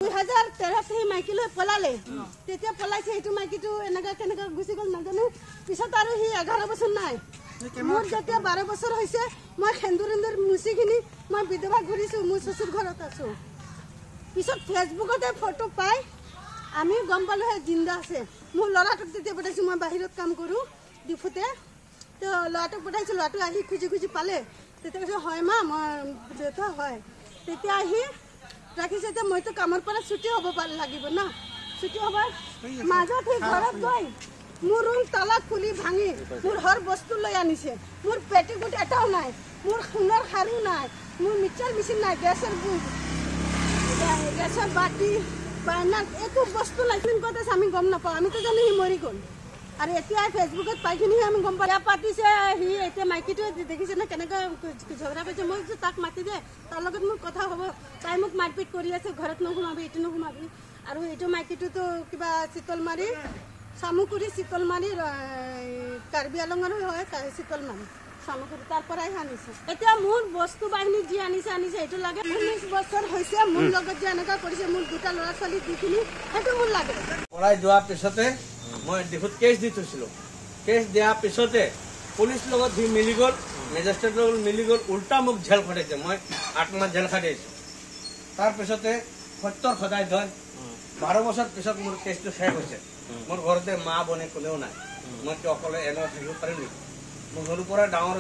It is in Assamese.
2013 সেই মাইকীলৈ পলালে তেতিয়া পলাইছে এইটো মাইকীটো এনেকা কেনেকা গুচি গ'ল নাজানো পিছত আৰু সি 11 বছৰ নাই মোৰ যেতিয়া 12 বছৰ হৈছে মই খেন্দুৰেন্দৰ মুচিখিনি মই বিধৱা ঘূৰিছো মোৰ শ্বশুৰ ঘৰত আছো পিছত ফেচবুকতে ফটো পাই আমি গম পালো হে জিন্দা আছে মোৰ ল'ৰাটোক তেতিয়া পঠাইছো মই বাহিৰত কাম কৰো ডিফুতে তো ল'ৰাটোক পঠাইছো ল'ৰাটো আহি খুজি খুজি পালে তেতিয়া কৈছে হয় মা মই দেউতা হয় তেতিয়া আহি ৰাখিছে যে মইতো কামৰ পৰা ছুটি হ'ব লাগিব না ছুটি হ'ব মাজত সেই ঘৰত গৈ মোৰ ৰুম তালা খুলি ভাঙি মোৰ হৰ বস্তু লৈ আনিছে মোৰ পেটিকোট এটাও নাই মোৰ সোণৰ খাৰু নাই মোৰ মিক্সাৰ মেচিন নাই গেছৰ বাটি বাইনাৰ একো বস্তু লাইছিন ক'ত আছে আমি গম নাপাওঁ আমিতো জানো সি মৰি গ'ল আৰু এতিয়া ফেচবুকত পাইখিনিহে আমি গম পাওঁ পাতিছে সি এতিয়া মাইকীটোৱে দেখিছে না কেনেকৈ ঝগড়া পাইছে মই তাক মাতি দে তাৰ লগত মোৰ কথা হ'ব তাই মোক মাৰপিট কৰি আছে ঘৰত নোসোমাবি এইটো নোসোমাবি আৰু এইটো মাইকীটোতো কিবা চিতলমাৰী চামুকুৰি চিতলমাৰী কাৰ্বি আলঙৰ হয় চিতলমাৰী চামুকুৰি তাৰ পৰাই আনিছে এতিয়া মোৰ বস্তু বাহিনী যি আনিছে এইটো লাগে 19 বছৰ হৈছে মোৰ লগত যে এনেকুৱা কৰিছে মোৰ দুটা ল'ৰা ছোৱালী যিখিনি সেইটো মোৰ লাগে পৰাই যোৱাৰ পিছতে মই ডিফুত কেছ দি থৈছিলোঁ কেছ দিয়াৰ পিছতে পুলিচ লগত সি মিলি গ'ল মেজিষ্ট্ৰেট লগত মিলি গ'ল উল্টা মোক জেল খাটাইছে মই 8 মাহ জেল খাটাইছোঁ তাৰপিছতে সত্যৰ সদায় ধয় 12 বছৰ পিছত মোৰ কেছটো শেষ হৈছে মোৰ ঘৰতে মা বনে কোনেও নাই মই অকলে এনে থাকিব পাৰিম নেকি মোৰ সৰুৰ পৰা ডাঙৰ